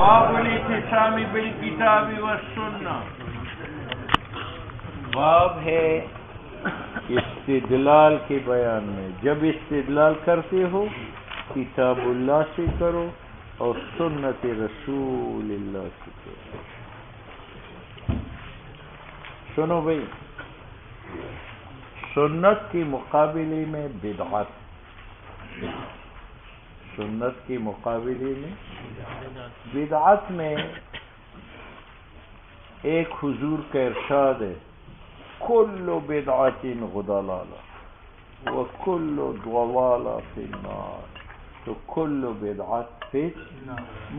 باب الاعتصام بالکتاب والسنہ، باب ہے استدلال کے بیان میں. جب استدلال کرتے ہو کتاب اللہ سے کرو اور سنت رسول اللہ سے کرو. سنو بھائی، سنت کے مقابلے میں بدعت، سنت کے مقابلے میں بدعت میں ایک حضور کا ارشاد ہے، کل بدعت ضلالہ وکل ضلالہ فی النار. تو کل بدعت فی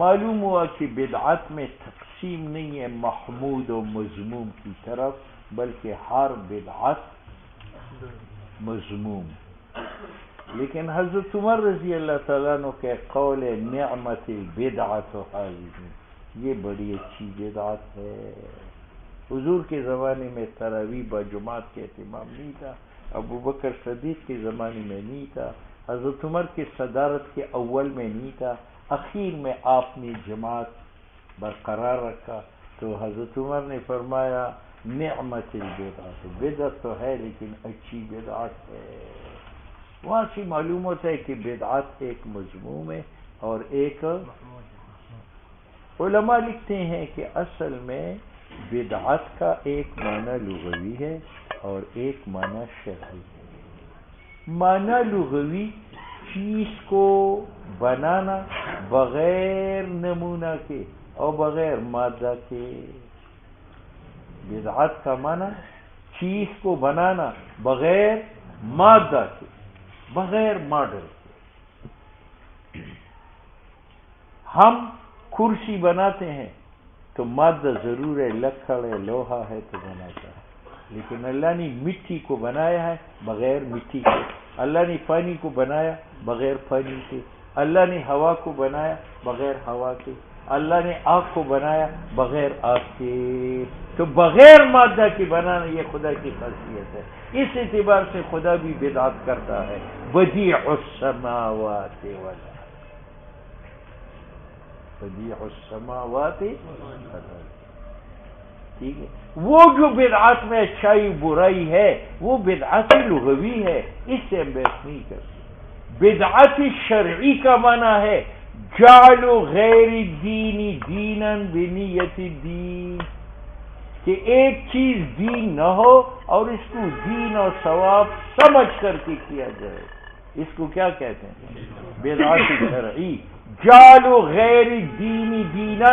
معلوم ہوا کہ بدعت میں تقسیم نہیں ہے محمود و مذموم کی طرف، بلکہ ہر بدعت مذموم. لیکن حضرت عمر رضی اللہ تعالیٰ عنہ کے قول نعمت البدعۃ هذه، یہ بڑی اچھی بدعت ہے. حضور کے زمانے میں تراویح بجماعت کے اہتمام نہیں تھا، ابو بکر صدیق کے زمانے میں نہیں تھا، حضرت عمر کے صدارت کے اول میں نہیں تھا، اخیر میں آپ نے جماعت برقرار رکھا. تو حضرت عمر نے فرمایا نعمت البدعۃ، بدعت تو ہے لیکن اچھی بدعت ہے. وہاں سے معلوم ہوتا ہے کہ بدعت ایک مذموم ہے اور ایک علماء لکھتے ہیں کہ اصل میں بدعت کا ایک معنی لغوی ہے اور ایک معنی شرعی ہے. معنی لغوی چیز کو بنانا بغیر نمونہ کے اور بغیر مادہ کے. بدعت کا معنی چیز کو بنانا بغیر مادہ کے، بغیر ماڈل کے. ہم کرسی بناتے ہیں تو مادہ ضرور ہے، لکڑ ہے، لوہا ہے تو بناتا ہے. لیکن اللہ نے مٹی کو بنایا ہے بغیر مٹی کے، اللہ نے پانی کو بنایا بغیر پانی کے، اللہ نے ہوا کو بنایا بغیر ہوا کے، اللہ نے آگ کو بنایا بغیر آگ کے. تو بغیر مادہ کے بنانا یہ خدا کی خاصیت ہے. اس اعتبار سے خدا بھی بدعت کرتا ہے. بدیع السماوات والارض، بدیع السماوات والارض. ٹھیک ہے، وہ جو بدعت میں اچھائی برائی ہے وہ بدعت لغوی ہے، اس سے ہم بحث نہیں کرتے. بدعت شرعی کا معنی ہے جعل غیر الدین دینا بنیت الدین، کہ ایک چیز دین نہ ہو اور اس کو دین اور ثواب سمجھ کر کے کیا جائے. اس کو کیا کہتے ہیں؟ بدعت شرعی. جعل غیر الدین دینا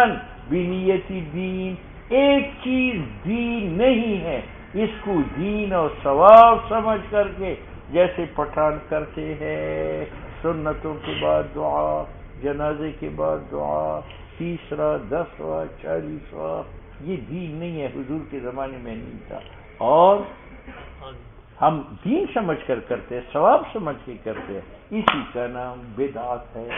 بنیت الدین، ایک چیز دین نہیں ہے، اس کو دین اور ثواب سمجھ کر کے، جیسے پٹھان کرتے ہیں سنتوں کے بعد دعا، جنازے کے بعد دعا، تیسرا 10واں 40واں، یہ دین نہیں ہے، حضور کے زمانے میں نہیں تھا. اور ہم دین سمجھ کر کرتے ہیں، ثواب سمجھ کے کرتے ہیں، اسی کا نام بدعت ہے.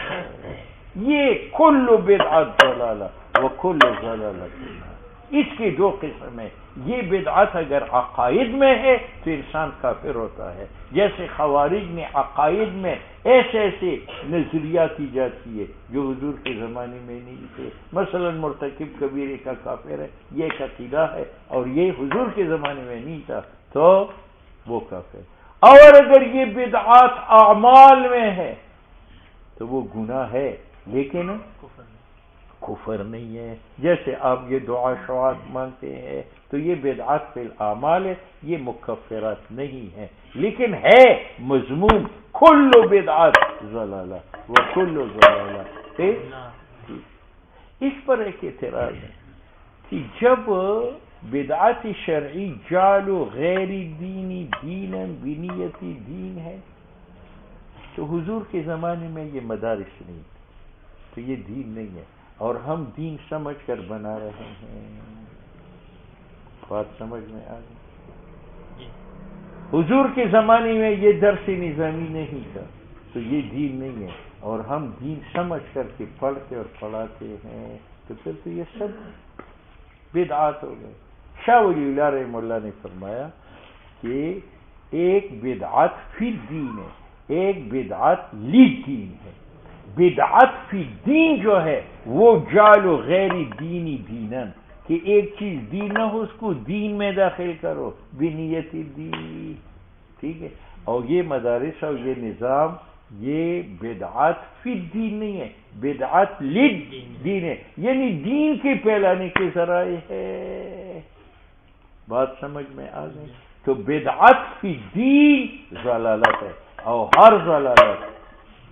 یہ کل بدعت ضلالہ وکل ضلالہ فی النار. اس کے دو قسم ہیں. یہ بدعت اگر عقائد میں ہے تو انسان کافر ہوتا ہے، جیسے خوارج نے عقائد میں ایسے ایسے نظریات ایجاد کیے جو حضور کے زمانے میں نہیں تھے. مثلا مرتکب کبیرے کا کافر ہے، یہ ایک عقیدہ ہے، اور یہ حضور کے زمانے میں نہیں تھا تو وہ کافر. اور اگر یہ بدعات اعمال میں ہے تو وہ گناہ ہے لیکن کفر نہیں ہے. جیسے آپ یہ دعا شعاعت مانتے ہیں تو یہ بدعات فی الاعمال ہے، یہ مکفرات نہیں ہے، لیکن ہے مذموم. کل بدعات ضلالہ وکل ضلالہ. اس پر ایک اعتراض ہے کہ جب بدعت شرعی جعل غیر دینی دینا بنیت دین ہے تو حضور کے زمانے میں یہ مدارس نہیں تھے، تو یہ دین نہیں ہے، اور ہم دین سمجھ کر بنا رہے ہیں. بات سمجھ میں آ گئی؟ حضور کے زمانے میں یہ درس نظامی نہیں تھا تو یہ دین نہیں ہے، اور ہم دین سمجھ کر کے پڑھتے اور پڑھاتے ہیں، تو پھر تو یہ سب بدعات ہو گئے. شاہ ولی اللہ رحمہ اللہ نے فرمایا کہ ایک بدعت فی الدین ہے، ایک بدعت لی دین ہے. بدعت فی دین جو ہے وہ جعل غیر دینی دینن، کہ ایک چیز دین نہ ہو اس کو دین میں داخل کرو بنیت دین، ٹھیک ہے. اور یہ مدارس اور یہ نظام یہ بدعت فی دین نہیں ہے، بدعت لد دین ہے، یعنی دین کے پھیلانے کے ذرائع ہے. بات سمجھ میں آ گئی؟ تو بدعت فی دین ضلالت ہے، اور ہر ضلالت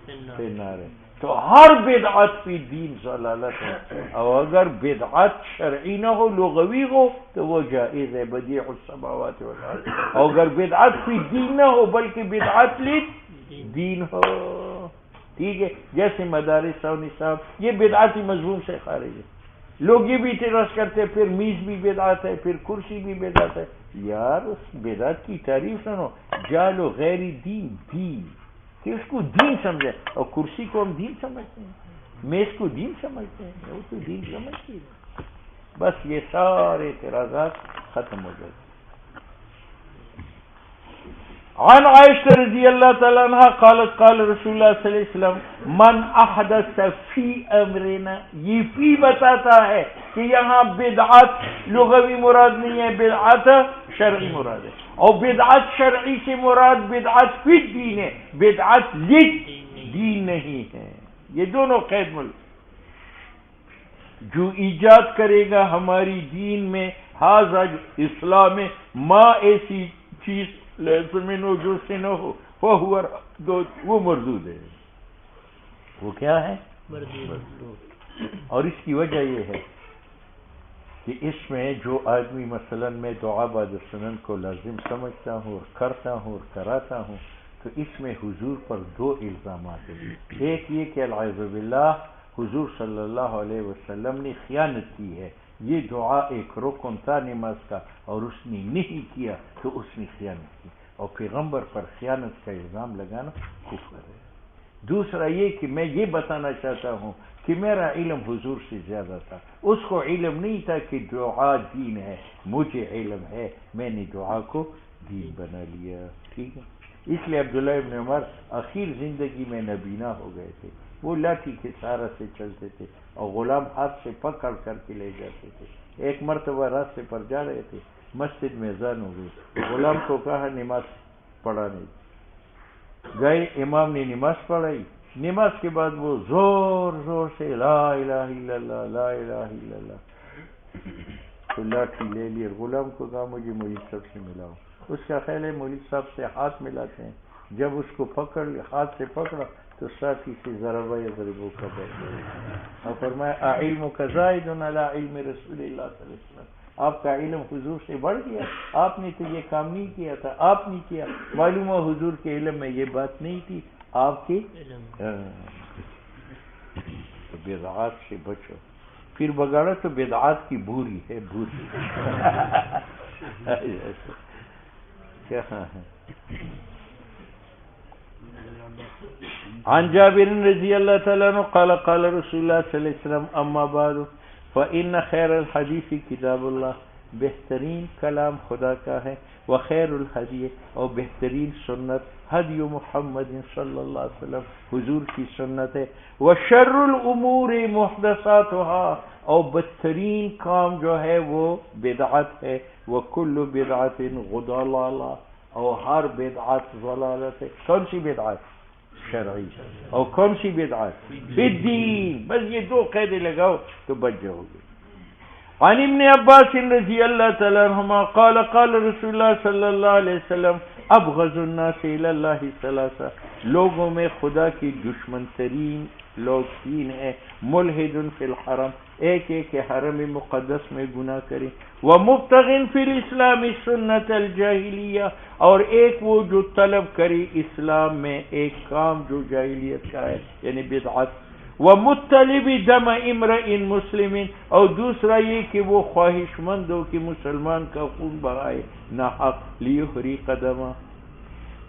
فی النار ہے. تو ہر بدعت فی دین ضلالت ہے، اور اگر بدعت شرعی نہ ہو لغوی ہو تو وہ جائز ہے، بدیع السماوات والارض. اور اگر بدعت فی دین نہ ہو بلکہ بدعت دین ہو، ٹھیک ہے. جیسے مدارس و نصاب یہ بدعتی مضمون سے خارج ہے. لوگ یہ بھی اعتراض کرتے پھر میز بھی بدعت ہے، پھر کرسی بھی بدعت ہے. یار اس بدعت کی تعریف سنو، جعل غیر دین دین، کہ اس کو دین سمجھے. اور کرسی کو ہم دین سمجھتے ہیں، میز کو دین سمجھتے ہیں، وہ تو دین سمجھتے ہیں. بس یہ سارے اعتراضات ختم ہو گئے. عن عائشہ رضی اللہ تعالیٰ عنہ قالت قال رسول اللہ صلی اللہ علیہ وسلم من احدث فی امرنا، یہ فی بتاتا ہے کہ یہاں بدعت لغوی مراد نہیں ہے، بدعت شرعی مراد ہے. اور بدعت شرعی سے مراد بدعت فی دین ہے، بدعت دین نہیں ہے. یہ دونوں قید مل. جو ایجاد کرے گا ہماری دین میں حاضر اسلام میں ما ایسی چیز لازمینو جو سے نہ ہو وہ مردود ہے. وہ کیا ہے؟ مردود. اور اس کی وجہ یہ ہے کہ اس میں جو آدمی مثلا میں دعا بعد سنن کو لازم سمجھتا ہوں اور کرتا ہوں اور کراتا ہوں، تو اس میں حضور پر دو الزامات ہیں. ایک یہ کہ العیاذ باللہ حضور صلی اللہ علیہ وسلم نے خیانت کی ہے. یہ دعا ایک رکن تھا نماز کا اور اس نے نہیں کیا تو اس نے خیانت کی، اور پیغمبر پر خیانت کا الزام لگانا کفر ہے. دوسرا یہ کہ میں یہ بتانا چاہتا ہوں کہ میرا علم حضور سے زیادہ تھا، اس کو علم نہیں تھا کہ دعا دین ہے، مجھے علم ہے، میں نے دعا کو دین بنا لیا. ٹھیک ہے. اس لیے عبداللہ ابن عمر اخیر زندگی میں نابینا ہو گئے تھے. وہ لاٹھی کے سہارا سے چلتے تھے اور غلام ہاتھ سے پکڑ کر کے لے جاتے تھے. ایک مرتبہ راستے پر جا رہے تھے، مسجد میں اذان ہو گئی. غلام کو کہا نماز پڑھانے. گئے، امام نے نماز پڑھائی. نماز کے بعد وہ زور زور سے لا الہ الا اللہ لا الہ الا اللہ. تو لاٹھی لے لی اور غلام کو کہا مجھے مولوی صاحب سے ملاؤ. اس کا خیال ہے مولوی صاحب سے ہاتھ ملاتے ہیں. جب اس کو پکڑ ہاتھ سے پکڑا تو ساتھی سے ضربہ یضربو کا بیٹھ، اور فرمایا اعلمک زائد علی علم رسول اللہ صلی اللہ علیہ وسلم، آپ کا علم حضور سے بڑھ گیا، آپ نے تو یہ کام نہیں کیا تھا، آپ نے کیا. معلوم ہو حضور کے علم میں یہ بات نہیں تھی، آپ کے بدعات سے بچو. پھر بگاڑا تو بدعات کی بوری ہے، بوری. کیا ہے؟ عن جابر رضی اللہ تعالیٰ عنہ قال قال رسول اللہ صلی اللہ علیہ وسلم اما بعد فإن خیر الحدیث کتاب اللہ، بہترین کلام خدا کا ہے، وخیر الحدی، اور بہترین سنت ہدی محمد صلی اللہ علیہ وسلم، حضور کی سنت ہے. وشر الامور محدثاتها، اور بدترین کام جو ہے وہ بدعت ہے. وکل بدعت ضلالہ، اور ہر بدعت ضلالت ہے. کون سی بدعت؟ شرعی. اور کون سی بدعت؟ بالدین. بس یہ دو قیدیں لگاؤ تو بچ جاؤ گے. عن ابن عباس رضی اللہ تعالی عنہما قال قال رسول اللہ صلی اللہ علیہ وسلم ابغض الناس الی اللہ ثلاثہ، لوگوں میں خدا کی دشمن ترین لوگ تین ہیں. ملحد فی الحرم، ایک ایک حرم مقدس میں گناہ کرے. ومبتغ فی الاسلام سنت الجاہلیہ، اور ایک وہ جو طلب کرے اسلام میں ایک کام جو جاہلیت کا ہے یعنی بدعت. ومطلب دم امرئ مسلم، اور دوسرا یہ کہ وہ خواہش مند ہو کہ مسلمان کا خون بہائے ناحق. لیحرق دمہ.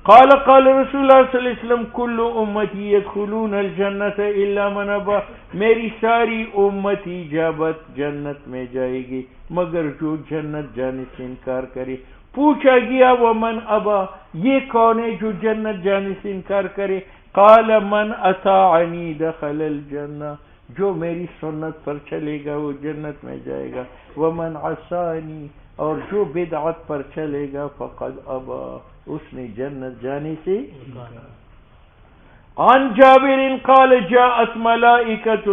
قال قال رسول اللہ صلی اللہ علیہ وسلم کل امتی یدخلون الجنت الا من ابا، میری ساری امتی جابت جنت میں جائے گی مگر جو جنت جانے سے انکار کرے. پوچھا گیا ومن ابا، یہ کون ہے جو جنت جانے سے انکار کرے؟ قال من اطاعنی دخل الجنہ، جو میری سنت پر چلے گا وہ جنت میں جائے گا، ومن عصانی، اور جو بدعت پر چلے گا فقد ابا، اس نے جنت جانے سے۔ عن جابر قال جاءت ملائکۃ،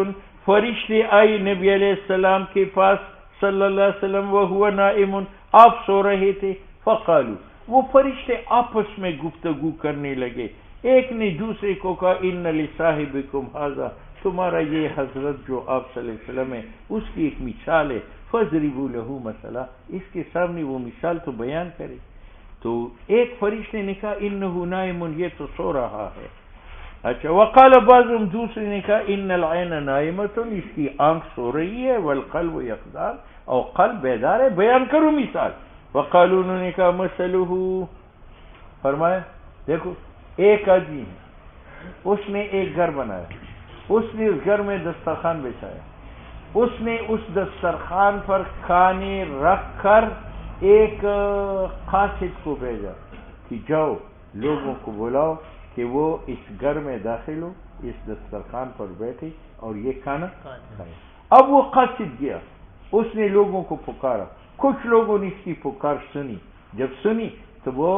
فرشتے آئی نبی علیہ السلام کے پاس صلی اللہ علیہ وسلم، وہو نائم، آپ سو رہے تھے، فقالوا، وہ فرشتے آپس میں گفتگو کرنے لگے، ایک نے دوسرے کو کہا ان لصاحبکم ھذا، تمہارا یہ حضرت جو آپ صلی اللہ علیہ وسلم ہے اس کی ایک مثال ہے، فضربوا له مثلا، اس کے سامنے وہ مثال تو بیان کرے۔ تو ایک فرشتے نے کہا انہ نائم، یہ تو سو رہا ہے۔ اچھا، وقال بعضهم، دوسرے نے کہا ان العین نائمۃ، اس کی آنکھ سو رہی ہے، والقلب یقظان، اور قلب بیدار ہے، بیان کرو مثال۔ وقالوا، انہوں نے کہا مثلہ، فرمایا دیکھو ایک آدمی ہے، اس نے ایک گھر بنایا، اس نے اس گھر میں دسترخوان بچھایا، اس نے اس دسترخوان پر کھانے رکھ کر ایک قاصد کو بھیجا کہ جاؤ لوگوں کو بلاؤ کہ وہ اس گھر میں داخل ہو، اس دسترخوان پر بیٹھے اور یہ کھانا کھائے۔ اب وہ قاصد گیا، اس نے لوگوں کو پکارا، کچھ لوگوں نے اس کی پکار سنی، جب سنی تو وہ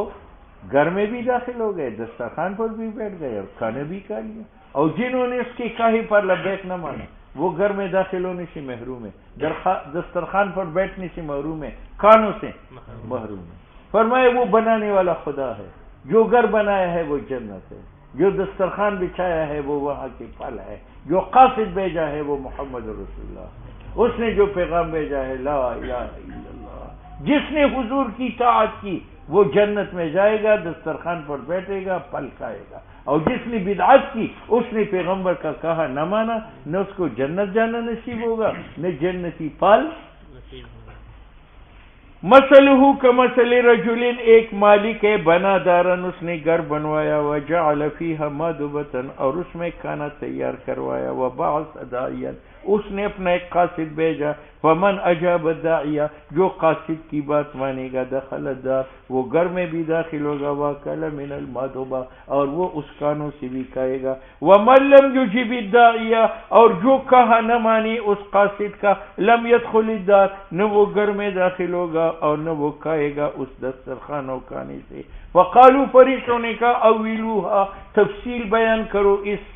گھر میں بھی داخل ہو گئے، دسترخوان پر بھی بیٹھ گئے اور کھانا بھی کھا لیا، اور جنہوں نے اس کے کہے پر لبیک نہ مانا وہ گھر میں داخل ہونے سے محروم ہے، دسترخوان پر بیٹھنے سے محروم ہے، کھانوں سے محروم ہے۔ فرمایا وہ بنانے والا خدا ہے، جو گھر بنایا ہے وہ جنت ہے، جو دسترخوان بچھایا ہے وہ وہاں کے پھل ہے، جو قاصد بھیجا ہے وہ محمد رسول اللہ، اس نے جو پیغام بھیجا ہے لا الہ الا اللہ، جس نے حضور کی طاعت کی وہ جنت میں جائے گا، دسترخوان پر بیٹھے گا، پھل کھائے گا، اور جس نے بدعت کی اس نے پیغمبر کا کہا نہ مانا، نہ اس کو جنت جانا نصیب ہوگا نہ جنتی پھل نصیب ہوگا۔ مثلہ کمثل رجل، ایک مالک ہے بنا دارن، اس نے گھر بنوایا، وجعل فیہا مدبۃ، اور اس میں کھانا تیار کروایا، وبعث داعیا، اس نے اپنا ایک قاصد بھیجا، فمن اجاب الداعیہ، جو قاصد کی بات مانے گا، دخل الدار، وہ گھر میں بھی داخل ہوگا، واکل من المدبہ، اور وہ اس کھانوں سے بھی کھائے گا، ومن لم یجب الداعیہ، اور جو کہا نہ مانی اس قاصد کا، لم يدخل الدار، نہ وہ گھر میں داخل ہوگا اور نہ وہ کھائے گا اس دسترخوان و کھانے سے۔ وقالوا، فرشتوں نے کہا اویلوہا، تفصیل بیان کرو اس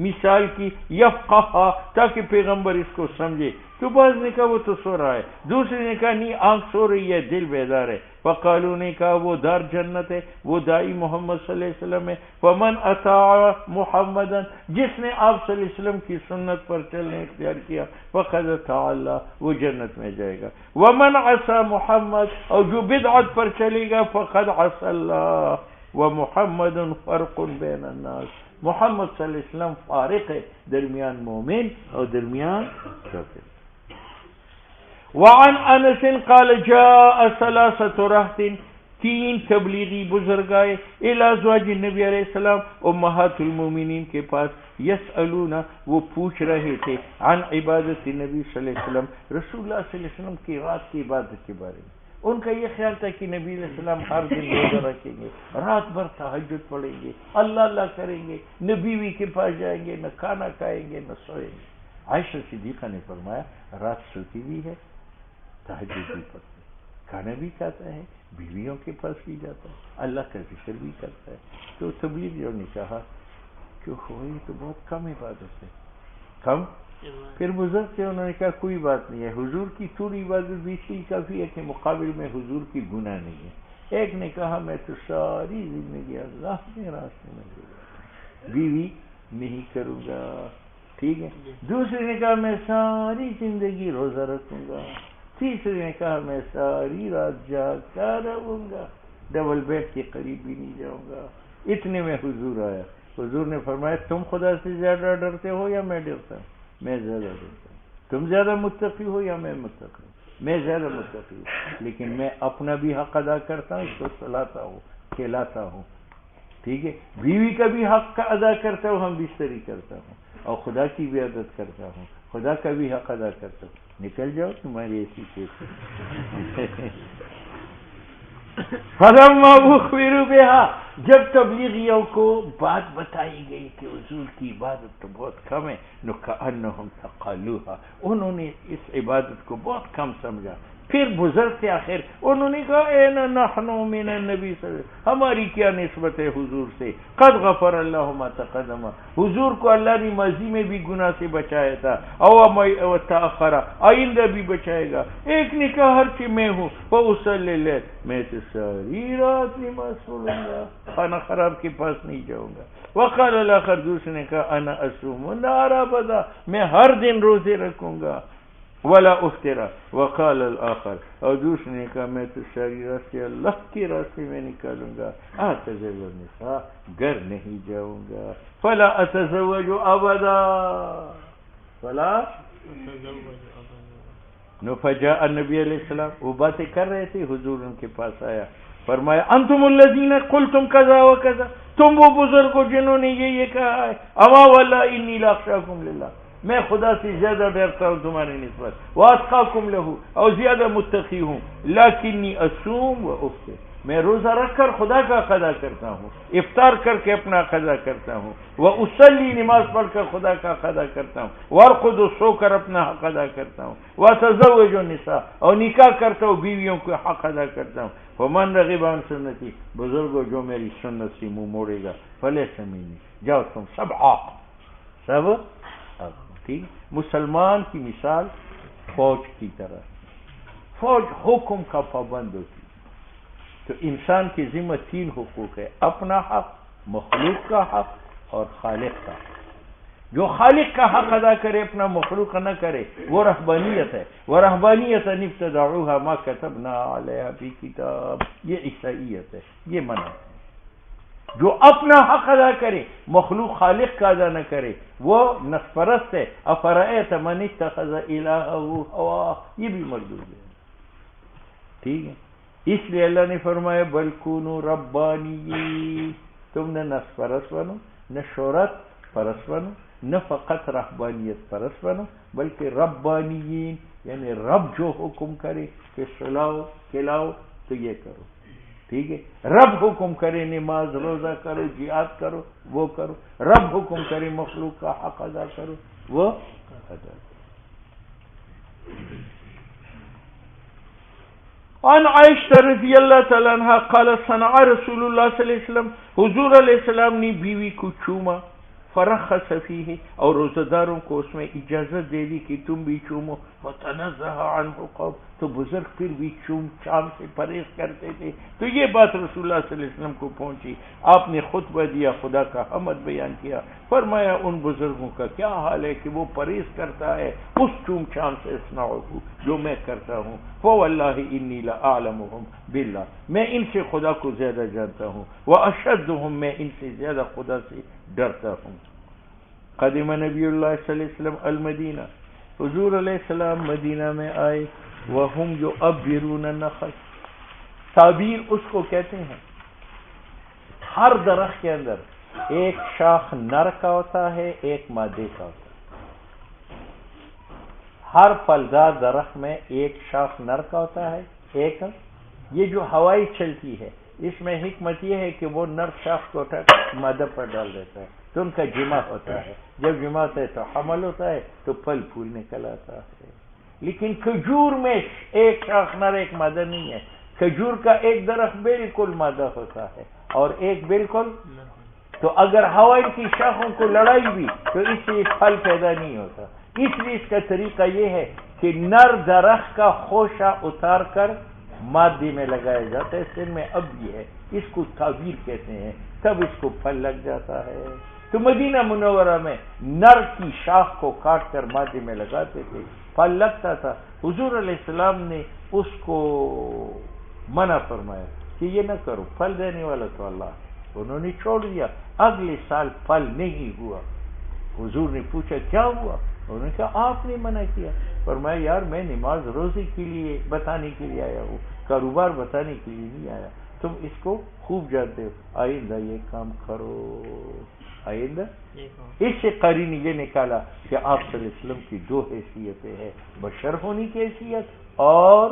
مثال کی، یفقہا، تاکہ پیغمبر اس کو سمجھے۔ تو بعض نے کہا وہ تو سو رہا ہے، دوسرے نے کہا نہیں آنکھ سو رہی ہے دل بیدار ہے۔ وقالوا نے کہا وہ دار جنت ہے، وہ دائی محمد صلی اللہ علیہ وسلم ہے۔ فمن اطاع محمدا، جس نے آپ صلی اللہ علیہ وسلم کی سنت پر چلنے اختیار کیا، فقد اطاع اللہ، وہ جنت میں جائے گا۔ ومن عصى محمد، اور جو بدعت پر چلے گا، فقد عصى اللہ، ومحمد فرق بین الناس، محمد صلی اللہ علیہ وسلم فارق ہے درمیان مومن اور درمیان کافر۔ وعن انس قال جاء ثلاثة رہط، تین تبلیغی بزرگ آئے، الی ازواج نبی علیہ السلام، امہات المومنین کے پاس، یسألون، وہ پوچھ رہے تھے، عن عبادت نبی صلی اللہ علیہ وسلم، رسول اللہ صلی اللہ علیہ وسلم کی رات کی عبادت کے بارے میں۔ ان کا یہ خیال تھا کہ نبی علیہ السلام ہر دن روزہ رکھیں گے، رات بھر تہجد پڑھیں گے، اللہ اللہ کریں گے، نہ بیوی کے پاس جائیں گے، نہ کھانا کھائیں گے، نہ سوئیں گے۔ عائشہ صدیقہ نے فرمایا رات سوتی بھی ہے، تہجد بھی پڑھتا ہے، کھانا بھی کھاتا ہے، بیویوں کے پاس بھی جاتا ہے، اللہ کا ذکر بھی کرتا ہے۔ تو تبلیغیوں نے کہا کہ ہوئی تو بہت کم عبادت ہے، کم۔ پھر بزرگ تھے، انہوں نے کہا کوئی بات نہیں ہے، حضور کی تھوڑی عبادت بھی اسی کافی ہے کہ مقابل میں حضور کی گناہ نہیں ہے۔ ایک نے کہا میں تو ساری زندگی اللہ کے راستے میں دوں، بیوی نہیں کروں گا، ٹھیک ہے۔ دوسرے نے کہا میں ساری زندگی روزہ رکھوں گا، تیسرے نے کہا میں ساری رات جاگ کر رہوں گا، ڈبل بیڈ کے قریب بھی نہیں جاؤں گا۔ اتنے میں حضور آیا، حضور نے فرمایا تم خدا سے زیادہ ڈرتے ہو یا میں ڈرتا ہوں؟ میں زیادہ ڈرتا ہوں۔ تم زیادہ متقی ہو یا میں متقی ہوں؟ میں زیادہ متقی ہوں، لیکن میں اپنا بھی حق ادا کرتا ہوں، اس کو سلاتا ہوں، کھلاتا ہوں، ٹھیک ہے۔ بیوی کا بھی حق ادا کرتا ہوں، ہم بستری کرتا ہوں، اور خدا کی بھی عادت کرتا ہوں، خدا کا بھی حق ادا کرتا ہوں۔ نکل جاؤ تمہاری ایسی کیس۔ فلما اخبروا بها، جب تبلیغیوں کو بات بتائی گئی کہ حضور کی عبادت تو بہت کم ہے، نُكَأَنَّهُمْ تَقَالُوهَا، انہوں نے اس عبادت کو بہت کم سمجھا. پھر بزرگ تھے آخر، انہوں نے کہا اَيْنَ نَحْنُ مِنَ النَّبِي صلی اللہ علیہ وسلم، ہماری کیا نسبت ہے حضور سے؟ قد غفر اللہ ما تقدم، حضور کو اللہ نے ماضی میں بھی گناہ سے بچایا تھا، او تاخرہ، آئندہ بھی بچائے گا. ایک نے کہا ہر کہ میں ہوں، فَأُصَلِّ اللَّيْلَ، میں تو ساری رات نماز پڑھوں گا، خانہ خراب کے پاس نہیں جاؤں گا. وقال الآخر، دوسرے نے کہا انا اصوم النہار ابدا، میں ہر دن روزے رکھوں گا. ولا افطر. وقال الآخر، اور دوسرے نے کہا میں تو ساری رات سے اللہ کے راستے میں نکالوں گا. اعتزل النساء، گھر نہیں جاؤں گا. فلا اتزوج ابدا، فلا فجاء النبی علیہ السلام، وہ باتیں کر رہے تھے، حضور ان کے پاس آیا، فرمایا انتم الذین قلتم کذا و کذا، تم وہ بزرگ ہو جنہوں نے یہ کہا ہے. اما واللہ انی لاخشاکم للہ، میں خدا سے زیادہ ڈرتا ہوں تمہاری نسبت، واتقاکم لہ، اور زیادہ متقی ہوں. لیکنی اصوم و افطر، میں روزہ رکھ کر خدا کا قضا کرتا ہوں، افطار کر کے اپنا قضا کرتا ہوں. واصلی، نماز پڑھ کر خدا کا قضا کرتا ہوں. وارقد، سو کر اپنا حق ادا کرتا ہوں. واتزوج النساء، اور نکاح کرتا ہوں، بیویوں کو حق ادا کرتا ہوں. ومن رغب عن سنتی، بزرگوں جو میری سنت سے منہ موڑے گا فلیس منی، جاؤ تم سب آق، سب آق. ٹھیک. مسلمان کی مثال فوج کی طرح، فوج حکم کا پابند ہوتی. تو انسان کی ذمہ 3 حقوق ہے، اپنا حق، مخلوق کا حق اور خالق کا. جو خالق کا حق ادا کرے، اپنا مخلوق نہ کرے، وہ رہبانیت ہے. ورہبانیت ابتدعوها ما كتبنا علیہا فی کتاب، یہ عیسائیت ہے، یہ منع ہے. جو اپنا حق ادا کرے، مخلوق خالق کا ادا نہ کرے، وہ نفس پرست ہے. افرأیت من اتخذ الہہ ہواہ، یہ بھی مردود ہے. ٹھیک ہے. اس لیے اللہ نے فرمایا بل کونوا ربانیین، تم نہ نفس پرست بنو، نہ شہرت پرست بنو، نہ فقط رہبانیت پرست بنو، بلکہ ربانیین، یعنی رب جو حکم کرے کہ سلاؤ کھلاؤ تو یہ کرو. ٹھیک ہے. رب حکم کرے نماز روزہ کرو، جہاد کرو، وہ کرو. رب حکم کرے مخلوق کا حق ادا کرو، وہ ادا کرو. عن عائشہ رضی اللہ تعالیٰ عنہ قالت صنع رسول اللہ صلی اللہ علیہ وسلم، حضور علیہ السلام نے بیوی کو چوما، فرخص فیہ، اور روزہ داروں کو اس میں اجازت دے دی کہ تم بھی چومو. وتنزہ عنہ قوم، تو بزرگ پھر بھی چام سے پرہیز کرتے تھے. تو یہ بات رسول اللہ صلی اللہ علیہ وسلم کو پہنچی، آپ نے خطبہ دیا، خدا کا حمد بیان کیا، فرمایا ان بزرگوں کا کیا حال ہے کہ وہ پرہیز کرتا ہے اس چام سے اصنعہ جو میں کرتا ہوں. فواللہ انی لأعلمہم باللہ، میں ان سے خدا کو زیادہ جانتا ہوں. واشدہم، میں ان سے زیادہ خدا سے ڈرتا ہوں. قدم نبی اللہ صلی اللہ علیہ وسلم المدینہ، حضور علیہ السلام مدینہ میں آئے. وہم یعبرون النخل، تعبیر اس کو کہتے ہیں ہر درخت کے اندر ایک شاخ نر کا ہوتا ہے، ایک مادے کا ہوتا ہے. ہر پھلدار درخت میں ایک شاخ نر کا ہوتا ہے، ایک یہ جو ہوائی چلتی ہے اس میں حکمت یہ ہے کہ وہ نر شاخ کو اٹھا کر مادہ پر ڈال دیتا ہے تو ان کا جمع ہوتا ہے. جب جمع ہوتا ہے تو حمل ہوتا ہے، تو پھل پھول نکل آتا ہے. لیکن کھجور میں ایک شاخ نر ایک مادہ نہیں ہے. کھجور کا ایک درخت بالکل مادہ ہوتا ہے اور ایک بالکل. تو اگر ہوا کی شاخوں کو لڑائی بھی تو اس سے پھل پیدا نہیں ہوتا. اس لیے اس کا طریقہ یہ ہے کہ نر درخت کا خوشہ اتار کر مادے میں لگایا جاتا ہے. سن میں اب یہ ہے، اس کو تعبیر کہتے ہیں. تب اس کو پھل لگ جاتا ہے. تو مدینہ منورہ میں نر کی شاخ کو کاٹ کر مادے میں لگاتے تھے، پھل لگتا تھا. حضور علیہ السلام نے اس کو منع فرمایا کہ یہ نہ کرو، پھل دینے والا تو اللہ ہے. انہوں نے چھوڑ دیا. اگلے سال پھل نہیں ہوا. حضور نے پوچھا کیا ہوا؟ انہوں نے کہا آپ نے منع کیا. فرمایا یار میں نماز روزے کے لیے بتانے کے لیے آیا ہوں، کاروبار بتانے کے لیے نہیں آیا. تم اس کو خوب جانتے ہو، آئندہ یہ کام کرو. آئندہ اس سے قرین یہ نکالا کہ آپ صلی اللہ علیہ وسلم کی 2 حیثیتیں ہیں، بشر ہونے کی حیثیت اور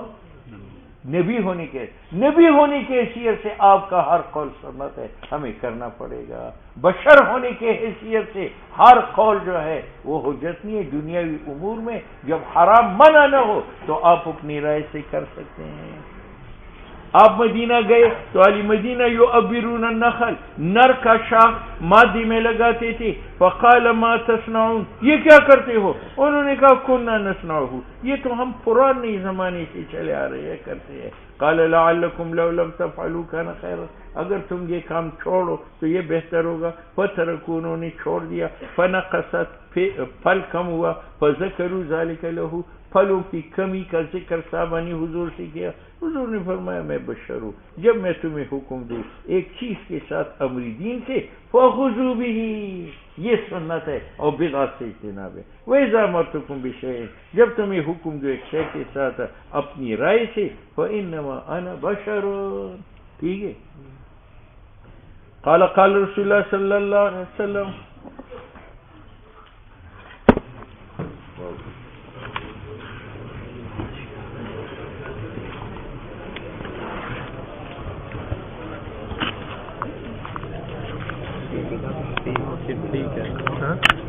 نبی ہونے کی حیثیت سے آپ کا ہر قول سنت ہے، ہمیں کرنا پڑے گا. بشر ہونے کی حیثیت سے ہر قول جو ہے وہ حجت نہیں ہے. دنیاوی امور میں جب حرام منع نہ ہو تو آپ اپنی رائے سے کر سکتے ہیں. آپ مدینہ گئے تو علی مدینہ یعبرون النخل، نر کا شاخ مادی میں لگاتے تھے. فقال ما تصنعون، یہ کیا کرتے ہو؟ انہوں نے کہا کننا نصنعہ، یہ تو ہم پرانے زمانے سے چلے آ رہے ہیں کرتے ہیں. قال لعلکم لو لم تفعلوا كان خیرا، اگر تم یہ کام چھوڑو تو یہ بہتر ہوگا. فترکوا، انہوں نے چھوڑ دیا. فنقصت، پھل کم ہوا. فذکروا ذلک لہ، پھلوں کی کمی کا ذکر صحابہ نے حضور سے کیا. حضور نے فرمایا میں بشر ہوں، جب میں تمہیں حکم دوں ایک چیز کے ساتھ امر دین سے، فخذوا بہ، یہ سنت ہے اور بدعت سے اجتناب ہے. وَإِذَا أَمَرْتُكُم بِشَيْءٍ، جب تمہیں حکم دو ایک شے کے ساتھ اپنی رائے سے، فَإِنَّمَا أَنَا بَشَرٌ. ٹھیک ہے. قال رسول اللہ صلی اللہ علیہ وسلم، ٹھیک ہے.